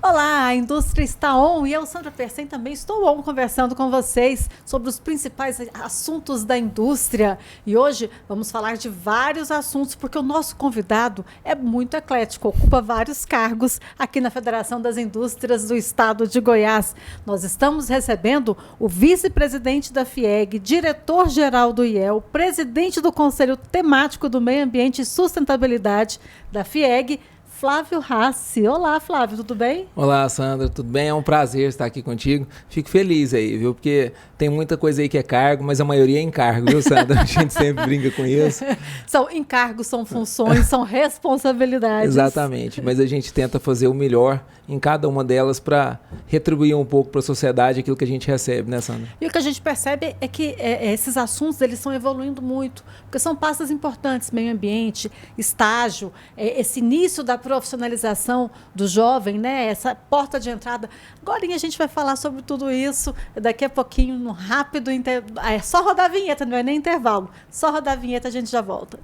Olá, a indústria está on e eu, Sandra Persen, também estou on conversando com vocês sobre os principais assuntos da indústria. E hoje vamos falar de vários assuntos, porque o nosso convidado é muito eclético, ocupa vários cargos aqui na Federação das Indústrias do Estado de Goiás. Nós estamos recebendo o vice-presidente da FIEG, diretor-geral do IEL, presidente do Conselho Temático do Meio Ambiente e Sustentabilidade da FIEG, Flávio Rassi. Olá, Flávio, tudo bem? Olá, Sandra, tudo bem? É um prazer estar aqui contigo. Fico feliz aí, viu? Porque tem muita coisa aí que é cargo, mas a maioria é encargo, viu, Sandra? A gente sempre brinca com isso. São encargos, são funções, são responsabilidades. Exatamente, mas a gente tenta fazer o melhor em cada uma delas para retribuir um pouco para a sociedade aquilo que a gente recebe, né, Sandra? E o que a gente percebe é que esses assuntos eles estão evoluindo muito, porque são pastas importantes, meio ambiente, estágio, esse início da profissionalização do jovem, né? Essa porta de entrada. Agora a gente vai falar sobre tudo isso daqui a pouquinho, no rápido intervalo. É só rodar a vinheta, não é nem intervalo. Só rodar a vinheta, a gente já volta.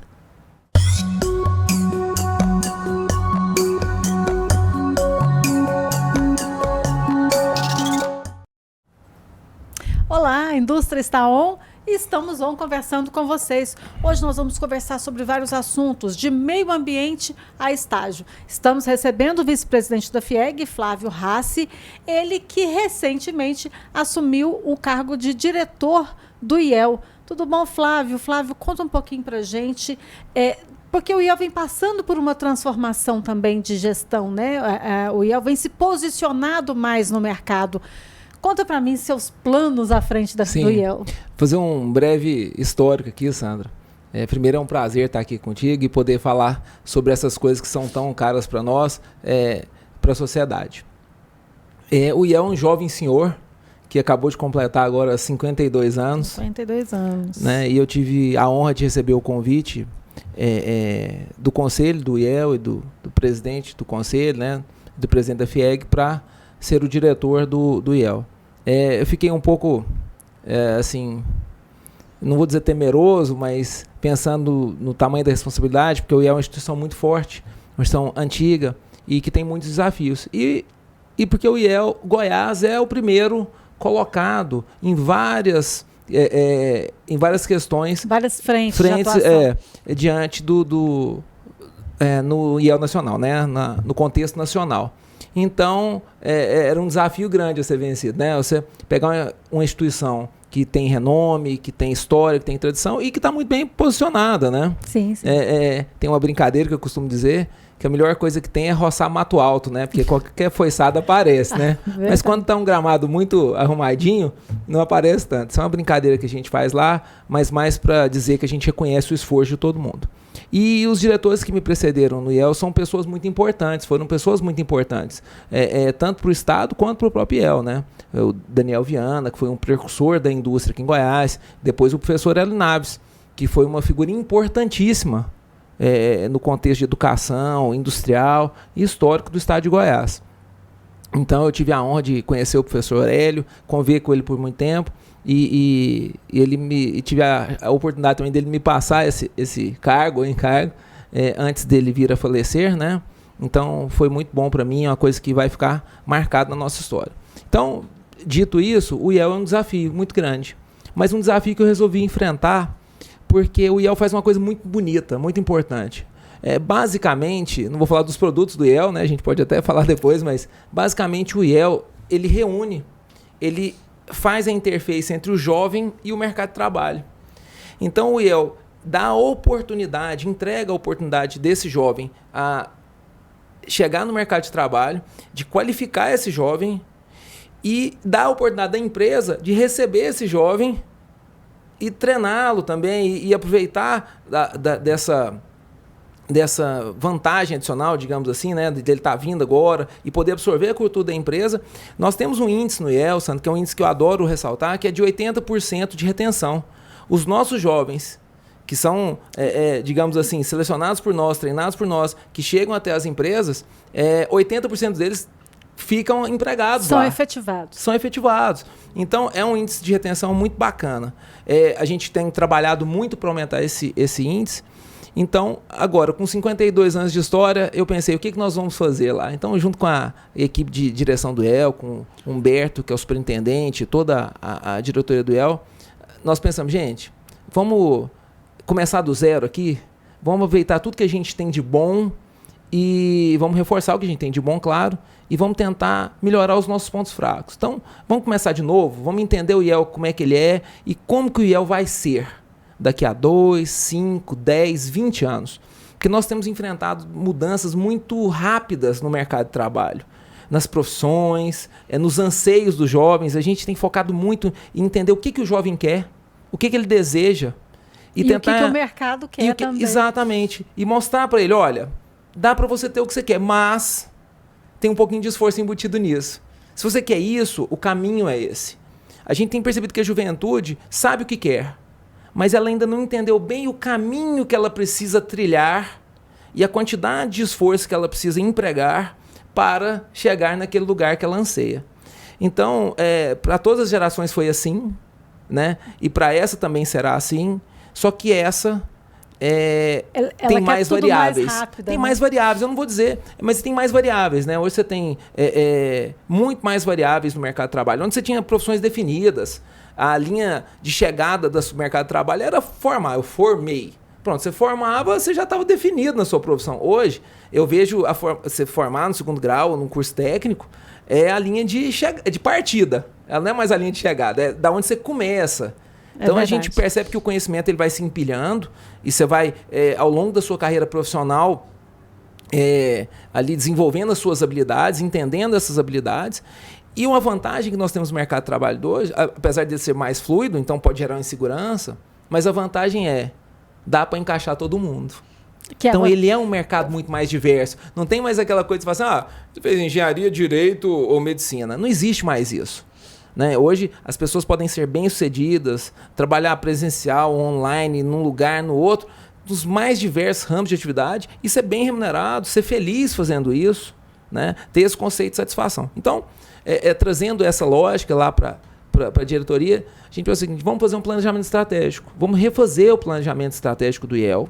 Olá, a indústria está on e estamos on conversando com vocês. Hoje nós vamos conversar sobre vários assuntos, de meio ambiente a estágio. Estamos recebendo o vice-presidente da FIEG, Flávio Rassi, ele que recentemente assumiu o cargo de diretor do IEL. Tudo bom, Flávio? Flávio, conta um pouquinho para a gente. Porque o IEL vem passando por uma transformação também de gestão, né? O IEL vem se posicionado mais no mercado. Conta para mim seus planos à frente do IEL. Fazer um breve histórico aqui, Sandra. Primeiro é um prazer estar aqui contigo e poder falar sobre essas coisas que são tão caras para nós, para a sociedade. O IEL é um jovem senhor que acabou de completar agora 52 anos. 52 anos. Né? E eu tive a honra de receber o convite do conselho do IEL e do presidente do conselho, né? Do presidente da FIEG, para ser o diretor do IEL. Eu fiquei um pouco, assim, não vou dizer temeroso, mas pensando no tamanho da responsabilidade, porque o IEL é uma instituição muito forte, uma instituição antiga e que tem muitos desafios. E porque o IEL Goiás é o primeiro colocado em várias questões. Várias frentes de atuação. Diante no IEL nacional, né? No contexto nacional. Então, era um desafio grande a ser vencido, né? Você pegar uma instituição que tem renome, que tem história, que tem tradição e que está muito bem posicionada, né? Sim, sim. Tem uma brincadeira que eu costumo dizer que a melhor coisa que tem é roçar mato alto, né? Porque qualquer foiçada aparece, né? Mas quando está um gramado muito arrumadinho, não aparece tanto. Isso é uma brincadeira que a gente faz lá, mas mais para dizer que a gente reconhece o esforço de todo mundo. E os diretores que me precederam no IEL são pessoas muito importantes, foram pessoas muito importantes, tanto para o Estado quanto para o próprio IEL, né? O Daniel Viana, que foi um precursor da indústria aqui em Goiás, depois o professor Hélio Naves, que foi uma figura importantíssima no contexto de educação, industrial e histórico do Estado de Goiás. Então eu tive a honra de conhecer o professor Hélio, conviver com ele por muito tempo, e tive a oportunidade também dele me passar esse cargo, antes dele vir a falecer, né? Então foi muito bom para mim, é uma coisa que vai ficar marcada na nossa história. Então, dito isso, o IEL é um desafio muito grande, mas um desafio que eu resolvi enfrentar, porque o IEL faz uma coisa muito bonita, muito importante. Basicamente, não vou falar dos produtos do IEL, né? A gente pode até falar depois, mas basicamente o IEL, ele reúne, ele faz a interface entre o jovem e o mercado de trabalho. Então o IEL dá a oportunidade, entrega a oportunidade desse jovem a chegar no mercado de trabalho, de qualificar esse jovem e dá a oportunidade da empresa de receber esse jovem e treiná-lo também e aproveitar dessa vantagem adicional, digamos assim, né, de ele estar vindo agora e poder absorver a cultura da empresa. Nós temos um índice no IEL, Sandro, que é um índice que eu adoro ressaltar, que é de 80% de retenção. Os nossos jovens, que são, digamos assim, selecionados por nós, treinados por nós, que chegam até as empresas, 80% deles ficam empregados lá. São efetivados. Então, é um índice de retenção muito bacana. A gente tem trabalhado muito para aumentar esse índice. Então, agora, com 52 anos de história, eu pensei, o que nós vamos fazer lá? Então, junto com a equipe de direção do IEL, com o Humberto, que é o superintendente, toda a diretoria do IEL, nós pensamos, gente, vamos começar do zero aqui, vamos aproveitar tudo que a gente tem de bom e vamos reforçar o que a gente tem de bom, claro, e vamos tentar melhorar os nossos pontos fracos. Então, vamos começar de novo, vamos entender o IEL, como é que ele é e como que o IEL vai ser daqui a 2, 5, 10, 20 anos. Porque nós temos enfrentado mudanças muito rápidas no mercado de trabalho, nas profissões, nos anseios dos jovens. A gente tem focado muito em entender o que o jovem quer, o que ele deseja. E tentar, o que o mercado quer também. Exatamente. E mostrar para ele, olha, dá para você ter o que você quer, mas tem um pouquinho de esforço embutido nisso. Se você quer isso, o caminho é esse. A gente tem percebido que a juventude sabe o que quer, mas ela ainda não entendeu bem o caminho que ela precisa trilhar e a quantidade de esforço que ela precisa empregar para chegar naquele lugar que ela anseia. Então, para todas as gerações foi assim, né? E para essa também será assim, só que essa tem mais variáveis. Mais rápida, tem mais variáveis, eu não vou dizer, mas tem mais variáveis, né? Hoje você tem muito mais variáveis no mercado de trabalho, onde você tinha profissões definidas. A linha de chegada do mercado de trabalho era formar, eu formei. Pronto, você formava, você já estava definido na sua profissão. Hoje, eu vejo você formar no segundo grau ou num curso técnico, é a linha de partida. Ela não é mais a linha de chegada, é da onde você começa. Então, a gente percebe que o conhecimento ele vai se empilhando e você vai, ao longo da sua carreira profissional, ali desenvolvendo as suas habilidades, entendendo essas habilidades. E uma vantagem que nós temos no mercado de trabalho de hoje, apesar de ser mais fluido, então pode gerar uma insegurança, mas a vantagem dá para encaixar todo mundo. Então ele é um mercado muito mais diverso. Não tem mais aquela coisa de falar assim, você fez engenharia, direito ou medicina. Não existe mais isso. Né? Hoje as pessoas podem ser bem-sucedidas, trabalhar presencial, online, num lugar, no outro, nos mais diversos ramos de atividade e ser bem remunerado, ser feliz fazendo isso, né? Ter esse conceito de satisfação. Então, trazendo essa lógica lá para a diretoria, a gente pensa o seguinte, vamos fazer um planejamento estratégico, vamos refazer o planejamento estratégico do IEL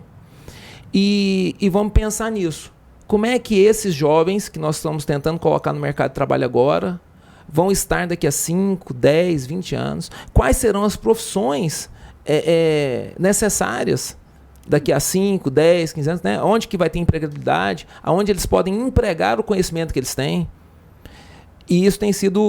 e vamos pensar nisso. Como é que esses jovens que nós estamos tentando colocar no mercado de trabalho agora vão estar daqui a 5, 10, 20 anos? Quais serão as profissões necessárias daqui a 5, 10, 15 anos? Né? Onde que vai ter empregabilidade? Aonde eles podem empregar o conhecimento que eles têm? E isso tem sido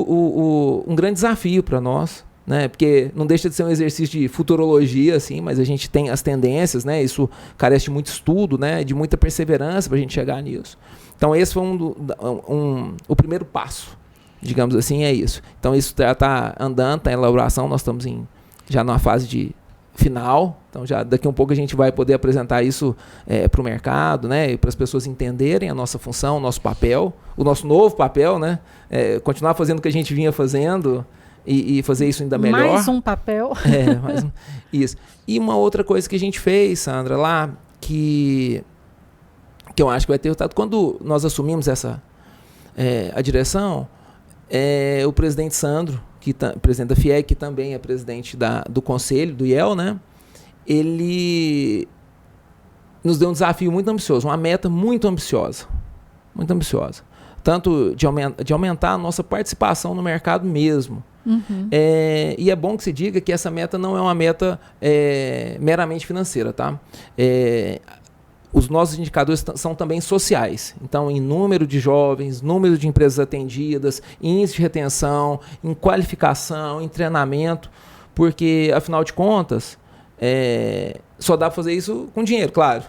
um grande desafio para nós, né? Porque não deixa de ser um exercício de futurologia, assim, mas a gente tem as tendências, né? Isso carece de muito estudo, né? De muita perseverança para a gente chegar nisso. Então, esse foi o primeiro passo, digamos assim, é isso. Então, isso já está andando, está em elaboração, nós estamos já numa fase de final, então já daqui um pouco a gente vai poder apresentar isso para o mercado, né, para as pessoas entenderem a nossa função, o nosso papel, o nosso novo papel, né, continuar fazendo o que a gente vinha fazendo e fazer isso ainda melhor. Mais um papel. Isso. E uma outra coisa que a gente fez, Sandra, lá, que eu acho que vai ter resultado, quando nós assumimos a direção, o presidente Sandro, presidente da FIEG, que também é presidente do conselho, do IEL, né? Ele nos deu um desafio muito ambicioso, uma meta muito ambiciosa, tanto de aumentar a nossa participação no mercado mesmo. Uhum. E é bom que se diga que essa meta não é uma meta meramente financeira, tá? Os nossos indicadores são também sociais. Então, em número de jovens, número de empresas atendidas, índice de retenção, em qualificação, em treinamento, porque, afinal de contas, só dá para fazer isso com dinheiro, claro,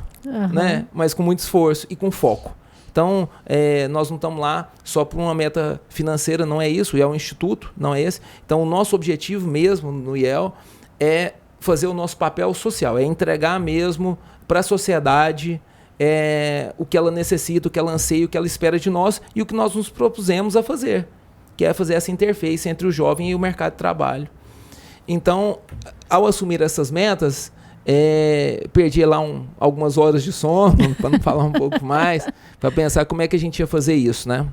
né? Mas com muito esforço e com foco. Então, nós não estamos lá só por uma meta financeira, não é isso, o IEL é um instituto, não é esse. Então, o nosso objetivo mesmo no IEL é fazer o nosso papel social, é entregar mesmo para a sociedade o que ela necessita, o que ela anseia, o que ela espera de nós e o que nós nos propusemos a fazer, que é fazer essa interface entre o jovem e o mercado de trabalho. Então, ao assumir essas metas, perdi lá algumas horas de sono, para não falar um pouco mais, para pensar como é que a gente ia fazer isso, né?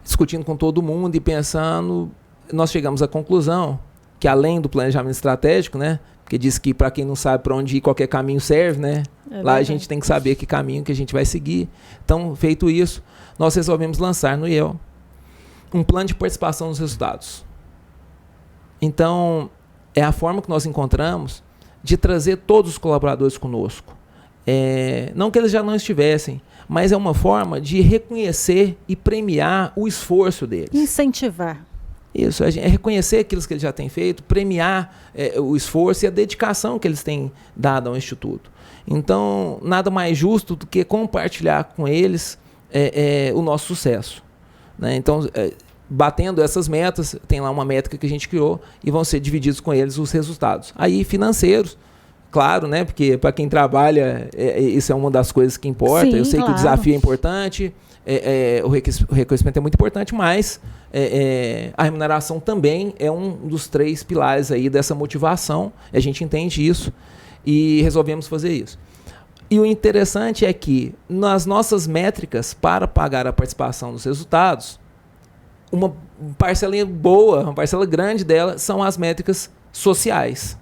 Discutindo com todo mundo e pensando, nós chegamos à conclusão que além do planejamento estratégico, né? Porque diz que para quem não sabe para onde ir, qualquer caminho serve, né? Lá a gente tem que saber que caminho que a gente vai seguir. Então, feito isso, nós resolvemos lançar no IEL um plano de participação nos resultados. Então, é a forma que nós encontramos de trazer todos os colaboradores conosco. Não que eles já não estivessem, mas é uma forma de reconhecer e premiar o esforço deles. Incentivar. Isso, é reconhecer aquilo que eles já têm feito, premiar o esforço e a dedicação que eles têm dado ao Instituto. Então, nada mais justo do que compartilhar com eles o nosso sucesso. Né? Então, batendo essas metas, tem lá uma métrica que a gente criou e vão ser divididos com eles os resultados. Aí, financeiros, claro, né? Porque para quem trabalha, isso é uma das coisas que importa. Sim, eu sei claro. que o desafio é importante, o reconhecimento é muito importante, mas a remuneração também é um dos 3 pilares aí dessa motivação. A gente entende isso e resolvemos fazer isso. E o interessante é que nas nossas métricas para pagar a participação nos resultados, uma parcela boa, uma parcela grande dela são as métricas sociais.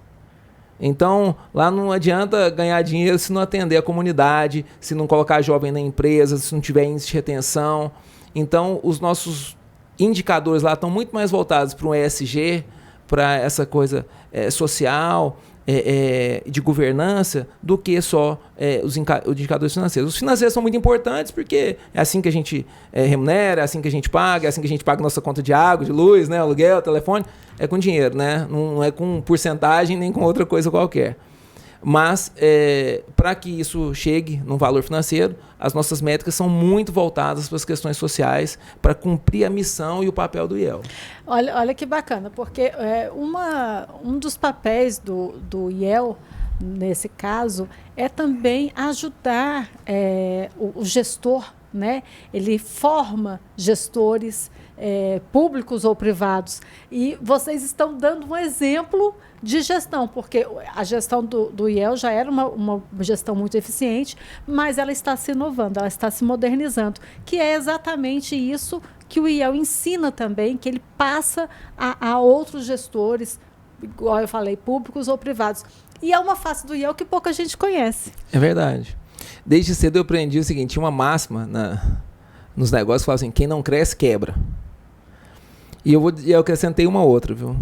Então, lá não adianta ganhar dinheiro se não atender a comunidade, se não colocar jovem na empresa, se não tiver índice de retenção. Então, os nossos indicadores lá estão muito mais voltados para o ESG, para essa coisa social, de governança, do que só os indicadores financeiros. Os financeiros são muito importantes porque é assim que a gente remunera, é assim que a gente paga, é assim que a gente paga nossa conta de água, de luz, né, aluguel, telefone. É com dinheiro, né? Não é com porcentagem nem com outra coisa qualquer. Mas, para que isso chegue num valor financeiro, as nossas métricas são muito voltadas para as questões sociais, para cumprir a missão e o papel do IEL. Olha que bacana, porque um dos papéis do IEL, nesse caso, é também ajudar o gestor, né? Ele forma gestores públicos ou privados. E vocês estão dando um exemplo de gestão, porque a gestão do IEL já era uma gestão muito eficiente, mas ela está se inovando, ela está se modernizando, que é exatamente isso que o IEL ensina também, que ele passa a outros gestores, igual eu falei, públicos ou privados. E é uma face do IEL que pouca gente conhece. É verdade. Desde cedo eu aprendi o seguinte, tinha uma máxima nos negócios que fala assim, quem não cresce, quebra. E eu acrescentei uma outra, viu?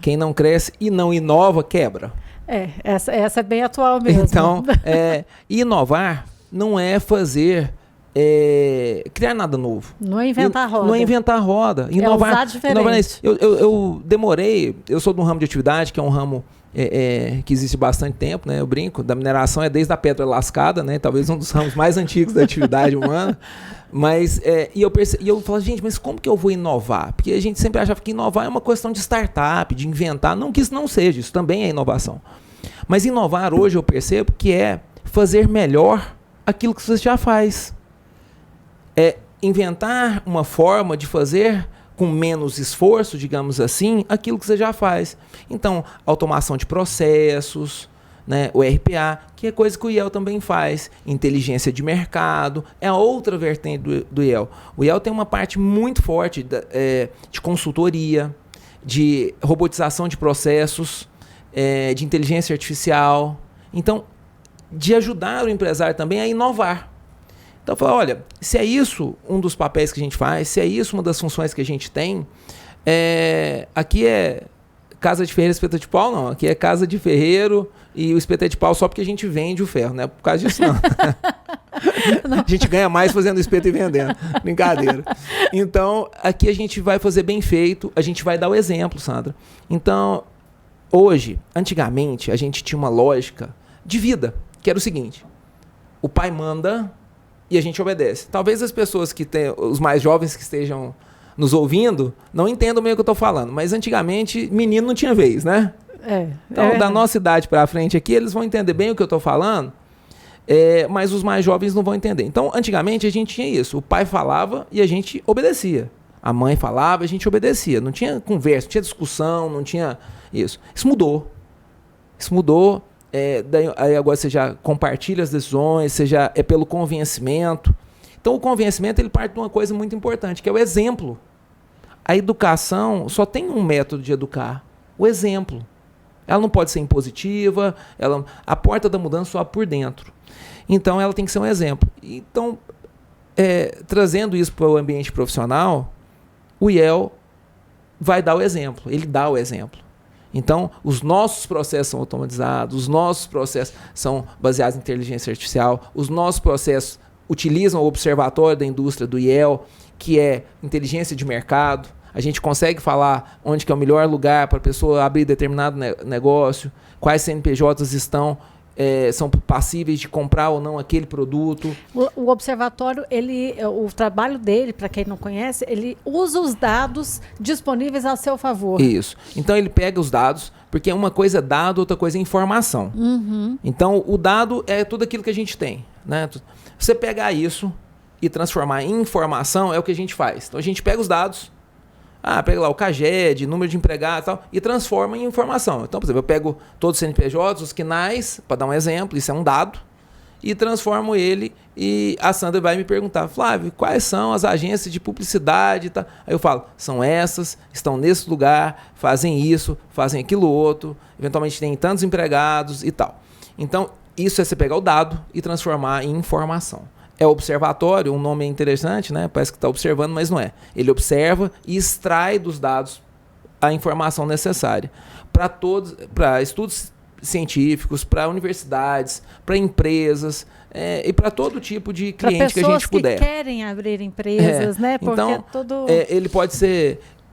Quem não cresce e não inova, quebra. Essa é bem atual mesmo. Então, inovar não é criar nada novo. Não é inventar roda. Não é inventar roda. Inovar, usar diferente. Eu demorei, eu sou de um ramo de atividade, que é um ramo que existe bastante tempo, né? Eu brinco, da mineração é desde a pedra lascada, né? Talvez um dos ramos mais antigos da atividade humana. Mas, eu falo, gente, mas como que eu vou inovar? Porque a gente sempre achava que inovar é uma questão de startup, de inventar. Não que isso não seja, isso também é inovação. Mas inovar hoje eu percebo que é fazer melhor aquilo que você já faz. É inventar uma forma de fazer com menos esforço, digamos assim, aquilo que você já faz. Então, automação de processos, né, o RPA, que é coisa que o IEL também faz. Inteligência de mercado, é a outra vertente do IEL. O IEL tem uma parte muito forte de consultoria, de robotização de processos, de inteligência artificial. Então, de ajudar o empresário também a inovar. Então, eu falo, olha, se é isso um dos papéis que a gente faz, se é isso uma das funções que a gente tem, aqui é casa de ferreiro e espeta de pau, não. Aqui é casa de ferreiro e o espeta de pau só porque a gente vende o ferro, não é por causa disso, não. A gente ganha mais fazendo espeto e vendendo. Brincadeira. Então, aqui a gente vai fazer bem feito, a gente vai dar o exemplo, Sandra. Então, hoje, antigamente, a gente tinha uma lógica de vida, que era o seguinte, o pai manda e a gente obedece. Talvez as pessoas os mais jovens que estejam nos ouvindo, não entendam meio o que eu estou falando, mas antigamente menino não tinha vez, né? Então, da nossa idade para frente aqui, eles vão entender bem o que eu estou falando, mas os mais jovens não vão entender. Então, antigamente a gente tinha isso, o pai falava e a gente obedecia. A mãe falava e a gente obedecia. Não tinha conversa, não tinha discussão, não tinha isso. Isso mudou. Aí agora você já compartilha as decisões, é pelo convencimento. Então, o convencimento ele parte de uma coisa muito importante, que é o exemplo. A educação só tem um método de educar, o exemplo. Ela não pode ser impositiva, a porta da mudança só por dentro. Então, ela tem que ser um exemplo. Então, trazendo isso para o ambiente profissional, o IEL vai dar o exemplo, ele dá o exemplo. Então, os nossos processos são automatizados, os nossos processos são baseados em inteligência artificial, os nossos processos utilizam o observatório da indústria do IEL, que é inteligência de mercado. A gente consegue falar onde que é o melhor lugar para a pessoa abrir determinado negócio, quais CNPJs são passíveis de comprar ou não aquele produto. O observatório, o trabalho dele, para quem não conhece, ele usa os dados disponíveis a seu favor. Isso. Então ele pega os dados, porque uma coisa é dado, outra coisa é informação. Uhum. Então o dado é tudo aquilo que a gente tem, né? Você pegar isso e transformar em informação é o que a gente faz. Então a gente pega os dados, pega lá o CAGED, número de empregados e tal, e transforma em informação. Então, por exemplo, eu pego todos os CNPJs, os KNAIs, para dar um exemplo, isso é um dado, e transformo ele, e a Sandra vai me perguntar, Flávio, quais são as agências de publicidade e tal? Aí eu falo, são essas, estão nesse lugar, fazem isso, fazem aquilo outro, eventualmente tem tantos empregados e tal. Então, isso é você pegar o dado e transformar em informação. É observatório, um nome interessante, né? Parece que está observando, mas não é. Ele observa e extrai dos dados a informação necessária para estudos científicos, para universidades, para empresas e para todo tipo de cliente que a gente puder. Para pessoas que querem abrir empresas, né? Porque então,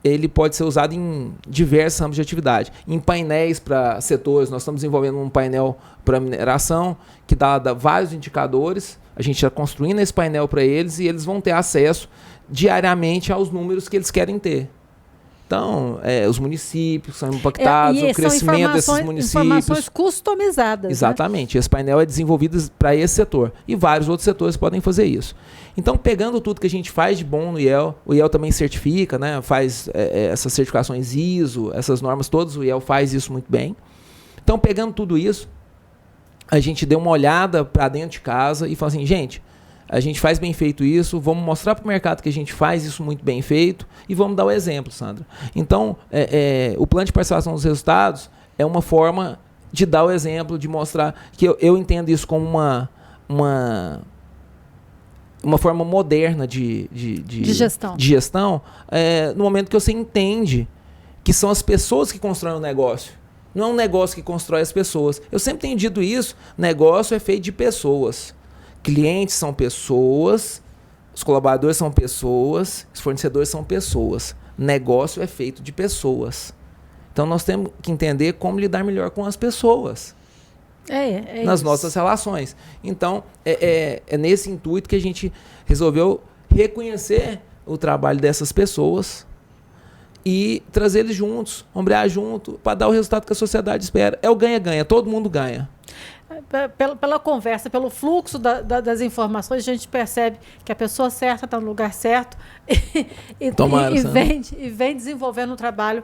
ele pode ser usado em diversos ramos de atividade. Em painéis para setores, nós estamos desenvolvendo um painel para mineração que dá vários indicadores. A gente está construindo esse painel para eles e eles vão ter acesso diariamente aos números que eles querem ter. Então, os municípios são impactados, o crescimento desses municípios. Informações customizadas. Exatamente. Né? Esse painel é desenvolvido para esse setor. E vários outros setores podem fazer isso. Então, pegando tudo que a gente faz de bom no IEL, o IEL também certifica, né? Faz essas certificações ISO, essas normas todas, o IEL faz isso muito bem. Então, pegando tudo isso, a gente deu uma olhada para dentro de casa e falou assim, gente, a gente faz bem feito isso, vamos mostrar para o mercado que a gente faz isso muito bem feito e vamos dar o exemplo, Sandra. Então, o plano de participação dos resultados é uma forma de dar o exemplo, de mostrar que eu entendo isso como uma forma moderna de gestão no momento que você entende que são as pessoas que constroem o negócio. Não é um negócio que constrói as pessoas. Eu sempre tenho dito isso, negócio é feito de pessoas. Clientes são pessoas, os colaboradores são pessoas, os fornecedores são pessoas. Negócio é feito de pessoas. Então nós temos que entender como lidar melhor com as pessoas. Nas nossas relações. Então, é nesse intuito que a gente resolveu reconhecer o trabalho dessas pessoas e trazer eles juntos, ombrear junto, para dar o resultado que a sociedade espera. É o ganha-ganha, todo mundo ganha. Pela conversa, pelo fluxo das informações, a gente percebe que a pessoa certa está no lugar certo e vem desenvolvendo um trabalho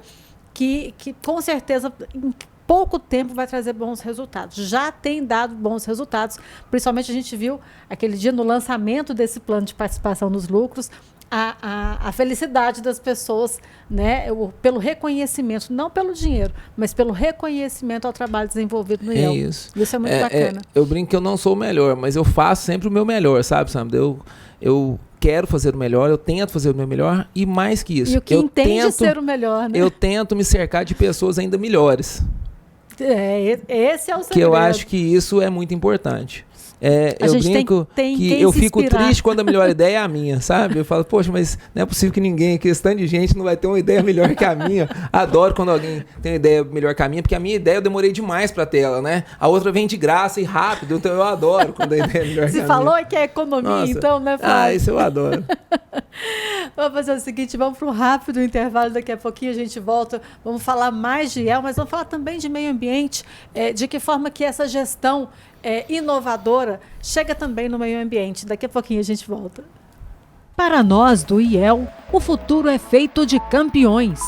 que com certeza em pouco tempo vai trazer bons resultados. Já tem dado bons resultados, principalmente a gente viu aquele dia no lançamento desse plano de participação nos lucros, a felicidade das pessoas, né, pelo reconhecimento, não pelo dinheiro, mas pelo reconhecimento ao trabalho desenvolvido no IEL. Isso é muito bacana. Eu brinco que eu não sou o melhor, mas eu faço sempre o meu melhor, sabe? Eu quero fazer o melhor, eu tento fazer o meu melhor e mais que isso. E o que entende ser o melhor, né? Eu tento me cercar de pessoas ainda melhores. Esse é o segredo. Que eu acho que isso é muito importante. Eu brinco que eu fico triste quando a melhor ideia é a minha, sabe? Eu falo, poxa, mas não é possível que ninguém aqui, esse tanto de gente, não vai ter uma ideia melhor que a minha. Adoro quando alguém tem uma ideia melhor que a minha, porque a minha ideia eu demorei demais pra ter ela, né? A outra vem de graça e rápido, então eu adoro quando a ideia é melhor que a minha. Você falou que é economia, nossa, então, né, Flávio? Isso eu adoro. Vamos fazer o seguinte, vamos para um rápido intervalo, daqui a pouquinho a gente volta, vamos falar mais de IEL, mas vamos falar também de meio ambiente, de que forma que essa gestão inovadora chega também no meio ambiente. Daqui a pouquinho a gente volta. Para nós do IEL, o futuro é feito de campeões.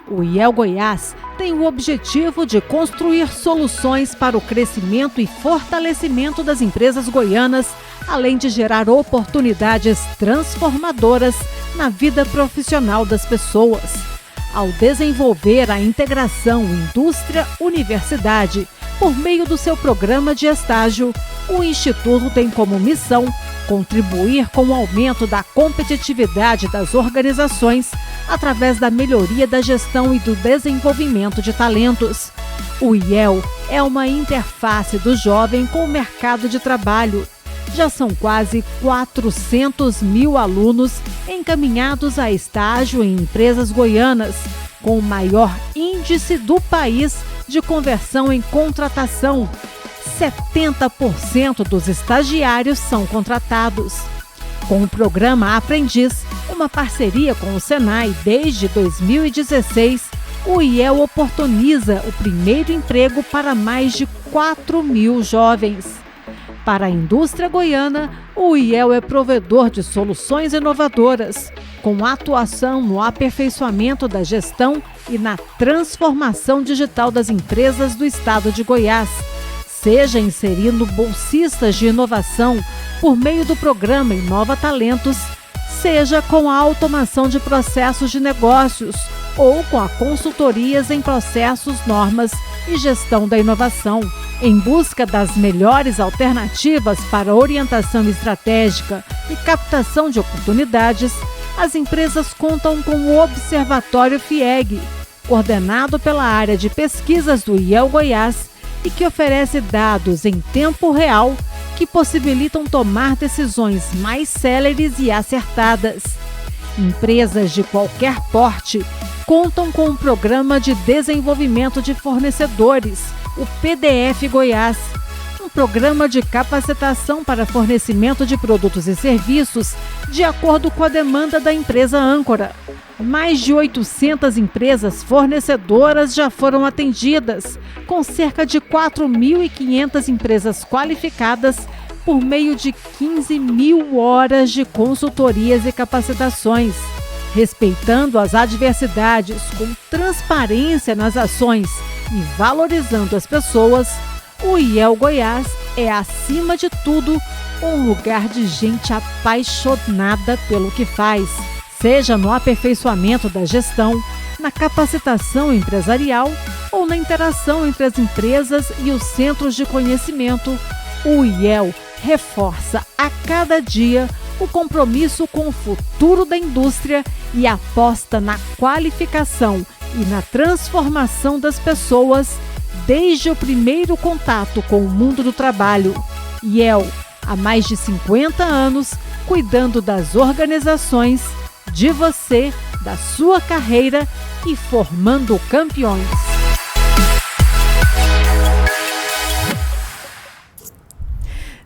O IEL Goiás tem o objetivo de construir soluções para o crescimento e fortalecimento das empresas goianas, além de gerar oportunidades transformadoras na vida profissional das pessoas. ao desenvolver a integração indústria-universidade por meio do seu programa de estágio. O Instituto tem como missão contribuir com o aumento da competitividade das organizações através da melhoria da gestão e do desenvolvimento de talentos. O IEL é uma interface do jovem com o mercado de trabalho. Já são quase 400 mil alunos encaminhados a estágio em empresas goianas, com o maior índice do país de conversão em contratação. 70% dos estagiários são contratados. Com o programa Aprendiz, uma parceria com o Senai desde 2016, o IEL oportuniza o primeiro emprego para mais de 4 mil jovens. Para a indústria goiana, o IEL é provedor de soluções inovadoras, com atuação no aperfeiçoamento da gestão e na transformação digital das empresas do estado de Goiás, seja inserindo bolsistas de inovação por meio do programa Inova Talentos, seja com a automação de processos de negócios ou com a consultorias em processos, normas e gestão da inovação. Em busca das melhores alternativas para orientação estratégica e captação de oportunidades, as empresas contam com o Observatório FIEG, coordenado pela área de pesquisas do IEL Goiás e que oferece dados em tempo real que possibilitam tomar decisões mais céleres e acertadas. Empresas de qualquer porte contam com um programa de desenvolvimento de fornecedores, o PDF Goiás, um programa de capacitação para fornecimento de produtos e serviços de acordo com a demanda da empresa âncora. Mais de 800 empresas fornecedoras já foram atendidas, com cerca de 4.500 empresas qualificadas por meio de 15 mil horas de consultorias e capacitações. Respeitando as adversidades, com transparência nas ações e valorizando as pessoas, o IEL Goiás é, acima de tudo, um lugar de gente apaixonada pelo que faz, seja no aperfeiçoamento da gestão, na capacitação empresarial ou na interação entre as empresas e os centros de conhecimento. O IEL reforça a cada dia o compromisso com o futuro da indústria e aposta na qualificação e na transformação das pessoas desde o primeiro contato com o mundo do trabalho. IEL, há mais de 50 anos, cuidando das organizações, de você, da sua carreira e formando campeões.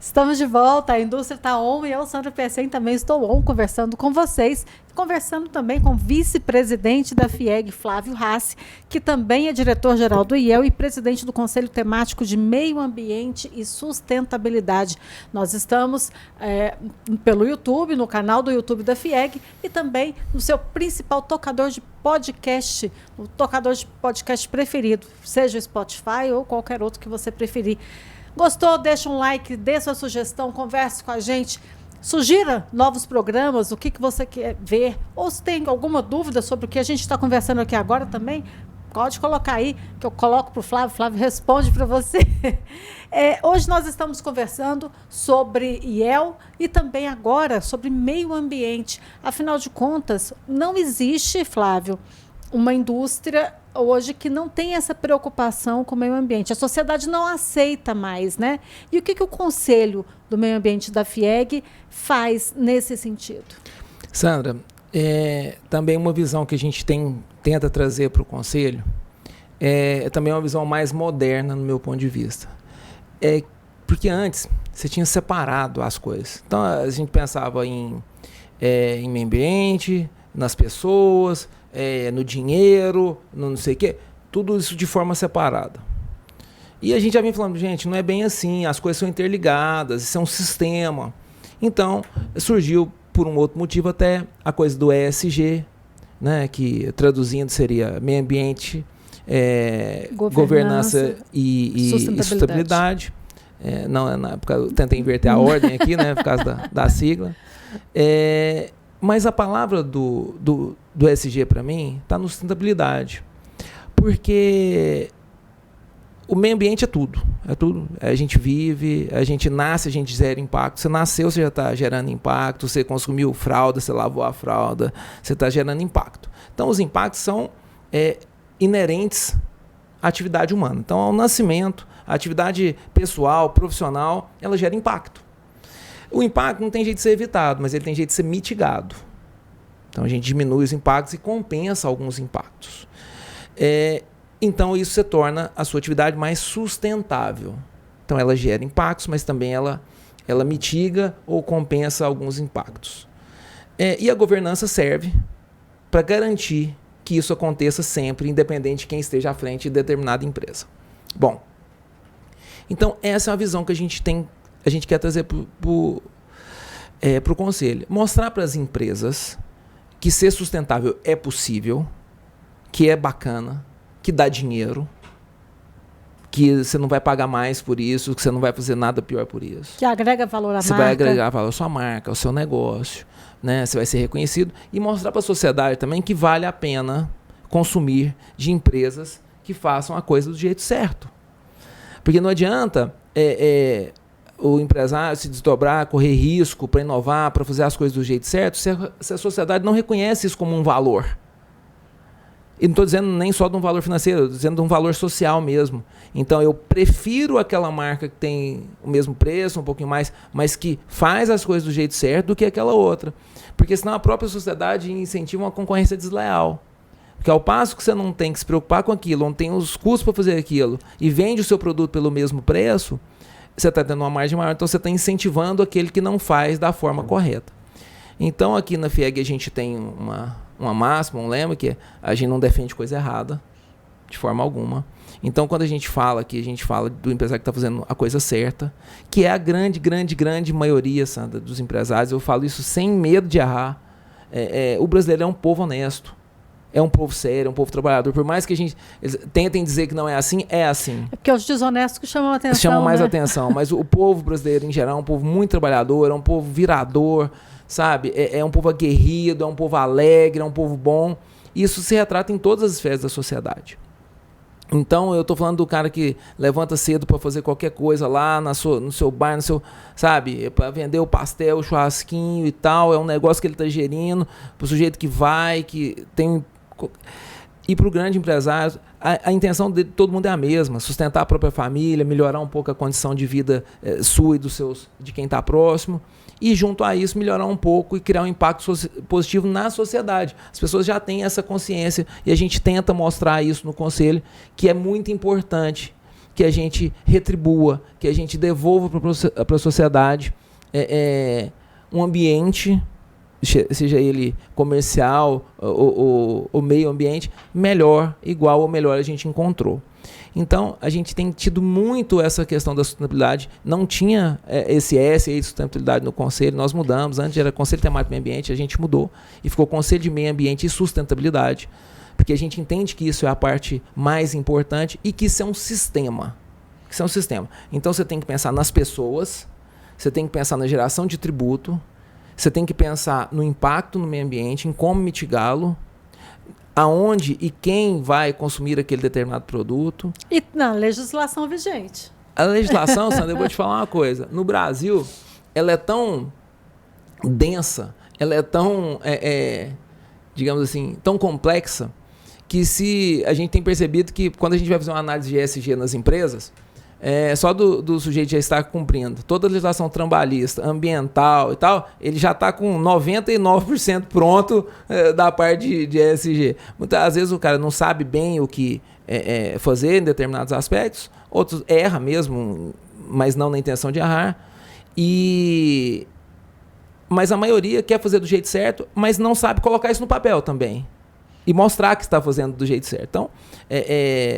Estamos de volta, a indústria está on e eu, Sandra Pecém, também estou on conversando com vocês, conversando também com o vice-presidente da FIEG, Flávio Rassi, que também é diretor-geral do IEL e presidente do Conselho Temático de Meio Ambiente e Sustentabilidade. Nós estamos pelo YouTube, no canal do YouTube da FIEG e também no seu principal tocador de podcast, o tocador de podcast preferido, seja o Spotify ou qualquer outro que você preferir. Gostou? Deixa um like, dê sua sugestão, converse com a gente, sugira novos programas, o que você quer ver, ou se tem alguma dúvida sobre o que a gente está conversando aqui agora também, pode colocar aí, que eu coloco para o Flávio responde para você. Hoje nós estamos conversando sobre IEL e também agora sobre meio ambiente. Afinal de contas, não existe, Flávio, uma indústria hoje que não tem essa preocupação com o meio ambiente. A sociedade não aceita mais, né? E o que o Conselho do Meio Ambiente da FIEG faz nesse sentido? Sandra, também uma visão que a gente tenta trazer para o Conselho é também uma visão mais moderna, no meu ponto de vista. Porque antes você tinha separado as coisas. Então a gente pensava em meio ambiente, nas pessoas, no dinheiro, no não sei o quê, tudo isso de forma separada. E a gente já vem falando, gente, não é bem assim, as coisas são interligadas, isso é um sistema. Então, surgiu, por um outro motivo, até a coisa do ESG, né, que traduzindo seria meio ambiente, governança e sustentabilidade. Não, na época eu tentei inverter a ordem aqui, né, por causa da sigla. Mas a palavra do do ESG para mim está na sustentabilidade. Porque o meio ambiente é tudo. É tudo. A gente vive, a gente nasce, a gente gera impacto. Você nasceu, você já está gerando impacto. Você consumiu fralda, você lavou a fralda, você está gerando impacto. Então, os impactos são inerentes à atividade humana. Então, ao nascimento, a atividade pessoal, profissional, ela gera impacto. O impacto não tem jeito de ser evitado, mas ele tem jeito de ser mitigado. Então, a gente diminui os impactos e compensa alguns impactos. Então, isso se torna a sua atividade mais sustentável. Então, ela gera impactos, mas também ela mitiga ou compensa alguns impactos. E a governança serve para garantir que isso aconteça sempre, independente de quem esteja à frente de determinada empresa. Bom, então essa é a visão que a gente quer trazer para o Conselho. Mostrar para as empresas que ser sustentável é possível, que é bacana, que dá dinheiro, que você não vai pagar mais por isso, que você não vai fazer nada pior por isso. Que agrega valor à marca. Você vai agregar valor à sua marca, ao seu negócio, né? Você vai ser reconhecido e mostrar para a sociedade também que vale a pena consumir de empresas que façam a coisa do jeito certo. Porque não adianta o empresário se desdobrar, correr risco para inovar, para fazer as coisas do jeito certo, se a sociedade não reconhece isso como um valor. E não estou dizendo nem só de um valor financeiro, estou dizendo de um valor social mesmo. Então, eu prefiro aquela marca que tem o mesmo preço, um pouquinho mais, mas que faz as coisas do jeito certo do que aquela outra. Porque senão a própria sociedade incentiva uma concorrência desleal. Porque ao passo que você não tem que se preocupar com aquilo, não tem os custos para fazer aquilo, e vende o seu produto pelo mesmo preço, você está tendo uma margem maior, então você está incentivando aquele que não faz da forma correta. Então, aqui na FIEG a gente tem uma máxima, um lema, que a gente não defende coisa errada, de forma alguma. Então, quando a gente fala aqui, a gente fala do empresário que está fazendo a coisa certa, que é a grande maioria, Sandra, dos empresários. Eu falo isso sem medo de errar. O brasileiro é um povo honesto, é um povo sério, é um povo trabalhador. Por mais que eles tentem dizer que não é assim, é assim. É porque os desonestos que chamam a atenção. Chamam mais atenção, mas o povo brasileiro, em geral, é um povo muito trabalhador, é um povo virador, sabe? É um povo aguerrido, é um povo alegre, é um povo bom. Isso se retrata em todas as esferas da sociedade. Então, eu estou falando do cara que levanta cedo para fazer qualquer coisa lá no seu bar, sabe? Para vender o pastel, o churrasquinho e tal. É um negócio que ele está gerindo. Para o sujeito que vai, que tem... E para o grande empresário, a intenção de todo mundo é a mesma. Sustentar a própria família, melhorar um pouco a condição de vida sua e de quem está próximo. E junto a isso, melhorar um pouco e criar um impacto positivo na sociedade. As pessoas já têm essa consciência e a gente tenta mostrar isso no Conselho, que é muito importante que a gente retribua, que a gente devolva para a sociedade um ambiente, seja ele comercial ou meio ambiente, melhor, igual ou melhor a gente encontrou. Então, a gente tem tido muito essa questão da sustentabilidade. Não tinha esse S aí de sustentabilidade no Conselho, nós mudamos. Antes era Conselho Temático Meio Ambiente, a gente mudou e ficou Conselho de Meio Ambiente e Sustentabilidade, porque a gente entende que isso é a parte mais importante e que isso é um sistema. Então, você tem que pensar nas pessoas, você tem que pensar na geração de tributo, você tem que pensar no impacto no meio ambiente, em como mitigá-lo, aonde e quem vai consumir aquele determinado produto. E na legislação vigente. A legislação, Sandra, eu vou te falar uma coisa. No Brasil, ela é tão densa, ela é tão, digamos assim, tão complexa, que se a gente tem percebido que quando a gente vai fazer uma análise de ESG nas empresas, só do sujeito já estar cumprindo toda a legislação trabalhista, ambiental e tal, ele já está com 99% pronto da parte de ESG. Muitas vezes o cara não sabe bem o que fazer em determinados aspectos, outros erra mesmo, mas não na intenção de errar. Mas a maioria quer fazer do jeito certo, mas não sabe colocar isso no papel também. E mostrar que está fazendo do jeito certo. Então,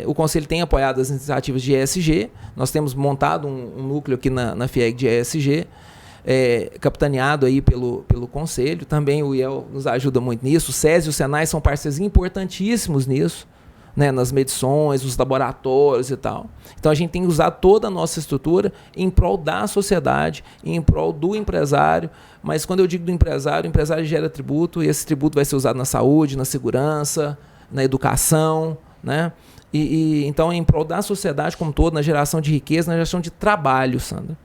o Conselho tem apoiado as iniciativas de ESG. Nós temos montado um núcleo aqui na FIEG de ESG, capitaneado aí pelo Conselho. Também o IEL nos ajuda muito nisso. O SESI e o SENAI são parceiros importantíssimos nisso, né, nas medições, os laboratórios e tal. Então a gente tem que usar toda a nossa estrutura em prol da sociedade, em prol do empresário. Mas quando eu digo do empresário, o empresário gera tributo, e esse tributo vai ser usado na saúde, na segurança, na educação, né? Então, em prol da sociedade como um todo, na geração de riqueza, na geração de trabalho, Sandra.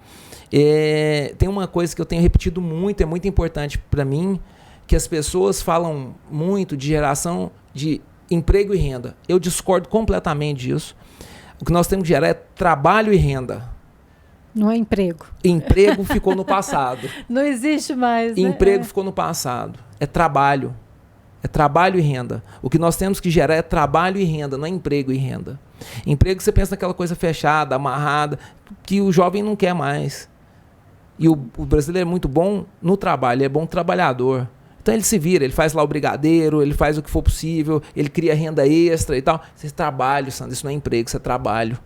Tem uma coisa que eu tenho repetido muito, é muito importante para mim, que as pessoas falam muito de geração de emprego e renda. Eu discordo completamente disso. O que nós temos que gerar é trabalho e renda. Não é emprego. Emprego ficou no passado. Não existe mais. Né? Emprego ficou no passado. É trabalho. É trabalho e renda. O que nós temos que gerar é trabalho e renda, não é emprego e renda. Emprego, você pensa naquela coisa fechada, amarrada, que o jovem não quer mais. E o brasileiro é muito bom no trabalho, ele é bom trabalhador. Então ele se vira, ele faz lá o brigadeiro, ele faz o que for possível, ele cria renda extra e tal. Isso é trabalho, Sandra, isso não é emprego, isso é trabalho.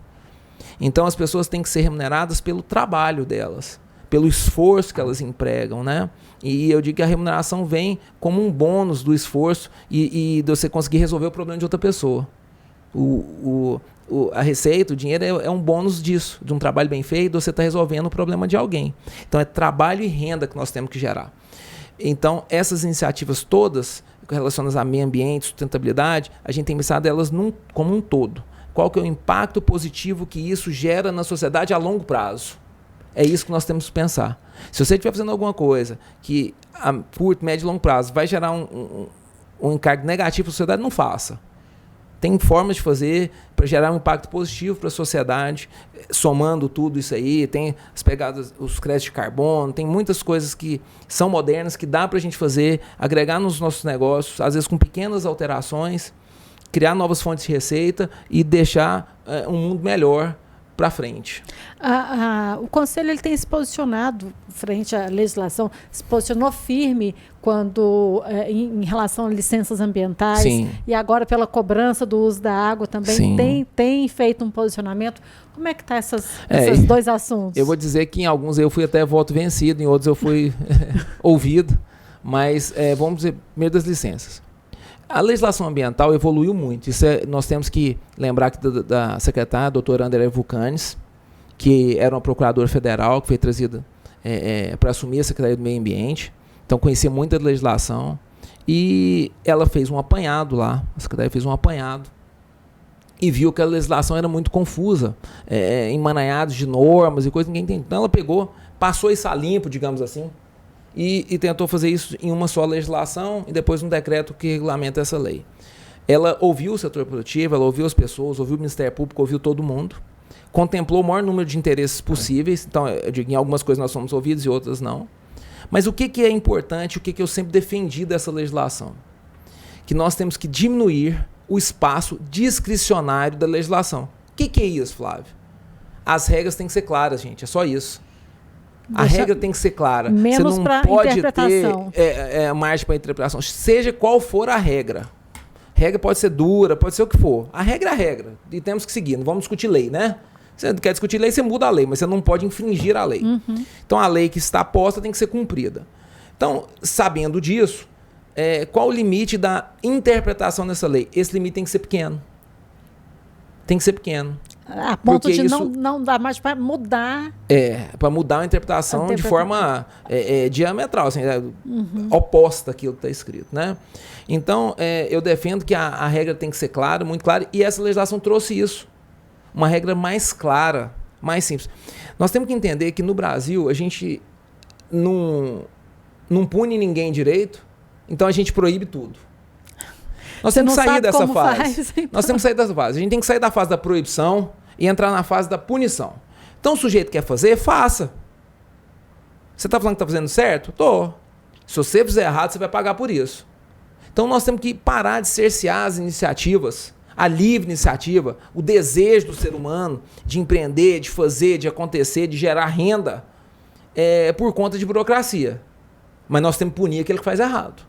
Então as pessoas têm que ser remuneradas pelo trabalho delas, pelo esforço que elas empregam, né? E eu digo que a remuneração vem como um bônus do esforço e de você conseguir resolver o problema de outra pessoa. A receita, o dinheiro é um bônus disso, de um trabalho bem feito, você está resolvendo o problema de alguém. Então é trabalho e renda que nós temos que gerar. Então essas iniciativas todas relacionadas a meio ambiente, sustentabilidade, a gente tem pensado elas como um todo. Qual que é o impacto positivo que isso gera na sociedade a longo prazo? É isso que nós temos que pensar. Se você estiver fazendo alguma coisa que a curto, médio e longo prazo vai gerar um encargo negativo para a sociedade, não faça. Tem formas de fazer para gerar um impacto positivo para a sociedade, somando tudo isso aí. Tem as pegadas, os créditos de carbono, tem muitas coisas que são modernas, que dá para a gente fazer, agregar nos nossos negócios, às vezes com pequenas alterações, criar novas fontes de receita e deixar um mundo melhor para frente. O Conselho ele tem se posicionado frente à legislação, se posicionou firme quando em relação a licenças ambientais. Sim. E agora pela cobrança do uso da água também tem feito um posicionamento. Como é que está esses dois assuntos? Eu vou dizer que em alguns eu fui até voto vencido, em outros eu fui ouvido, mas vamos dizer primeiro das licenças. A legislação ambiental evoluiu muito. Nós temos que lembrar que da secretária, a doutora Andréa Vulcanes, que era uma procuradora federal, que foi trazida para assumir a Secretaria do Meio Ambiente. Então, conhecia muito da legislação. E ela fez um apanhado lá. A secretária fez um apanhado. E viu que a legislação era muito confusa. Emaranhados de normas e coisas que ninguém entende. Então, ela pegou, passou isso a limpo, digamos assim. E tentou fazer isso em uma só legislação e depois um decreto que regulamenta essa lei. Ela ouviu o setor produtivo, ela ouviu as pessoas, ouviu o Ministério Público, ouviu todo mundo, contemplou o maior número de interesses possíveis. Então, eu digo, em algumas coisas nós somos ouvidos e outras não. Mas o que é importante, o que eu sempre defendi dessa legislação? Que nós temos que diminuir o espaço discricionário da legislação. O que é isso, Flávio? As regras têm que ser claras, gente, é só isso. A regra tem que ser clara. Menos você não pode interpretação. ter margem para interpretação. Seja qual for a regra. A regra pode ser dura, pode ser o que for. A regra é a regra. E temos que seguir. Não vamos discutir lei, né? Você quer discutir lei, você muda a lei, mas você não pode infringir a lei. Uhum. Então, a lei que está posta tem que ser cumprida. Então, sabendo disso, qual o limite da interpretação dessa lei? Esse limite tem que ser pequeno. Tem que ser pequeno. A ponto de não dar mais para mudar. Para mudar a interpretação de forma diametral, assim, oposta àquilo que está escrito, né? Então, eu defendo que a regra tem que ser clara, muito clara, e essa legislação trouxe isso. Uma regra mais clara, mais simples. Nós temos que entender que no Brasil a gente não pune ninguém direito, então a gente proíbe tudo. Nós temos que sair dessa fase. Nós temos que sair dessa fase. A gente tem que sair da fase da proibição e entrar na fase da punição. Então, o sujeito quer fazer, faça. Você está falando que está fazendo certo? Tô. Se você fizer errado, você vai pagar por isso. Então, nós temos que parar de cercear as iniciativas, a livre iniciativa, o desejo do ser humano de empreender, de fazer, de acontecer, de gerar renda, por conta de burocracia. Mas nós temos que punir aquele que faz errado.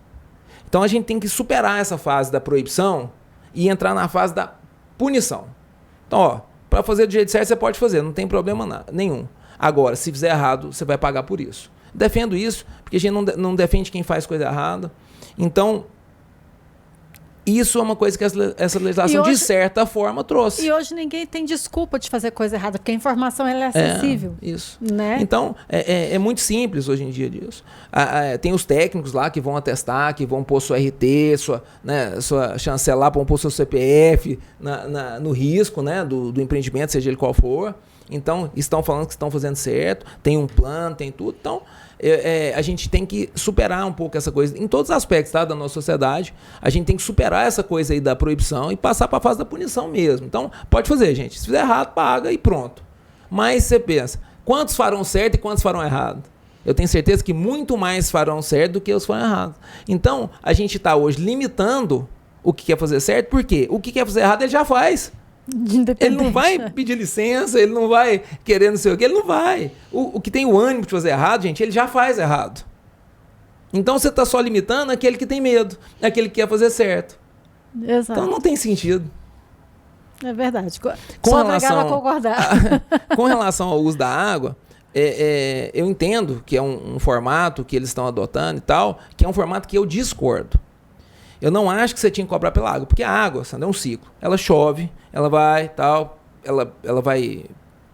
Então, a gente tem que superar essa fase da proibição e entrar na fase da punição. Então, para fazer do jeito certo, você pode fazer, não tem problema nenhum. Agora, se fizer errado, você vai pagar por isso. Defendo isso, porque a gente não defende quem faz coisa errada. Então, Isso é uma coisa que essa legislação, de certa forma, trouxe. E hoje ninguém tem desculpa de fazer coisa errada, porque a informação ela é acessível. Isso. Né? Então, é muito simples hoje em dia disso. Tem os técnicos lá que vão atestar, que vão pôr sua RT, sua chancela lá, vão pôr seu CPF no risco, né, do empreendimento, seja ele qual for. Então, estão falando que estão fazendo certo, tem um plano, tem tudo. Então, a gente tem que superar um pouco essa coisa, em todos os aspectos, tá, da nossa sociedade. A gente tem que superar essa coisa aí da proibição e passar para a fase da punição mesmo. Então, pode fazer, gente. Se fizer errado, paga e pronto. Mas você pensa, quantos farão certo e quantos farão errado? Eu tenho certeza que muito mais farão certo do que os farão errado. Então, a gente está hoje limitando o que quer fazer certo, porque o que quer fazer errado, ele já faz. Ele não vai pedir licença, ele não vai querer não sei o que, ele não vai. O que tem o ânimo de fazer errado, gente, ele já faz errado. Então você está só limitando aquele que tem medo, aquele que quer fazer certo. Exato. Então não tem sentido. É verdade. Só obrigado a concordar. Com relação ao uso da água, eu entendo que é um formato que eles estão adotando e tal, que é um formato que eu discordo. Eu não acho que você tinha que cobrar pela água, porque a água, Sandra, é um ciclo. Ela chove, ela vai tal, ela vai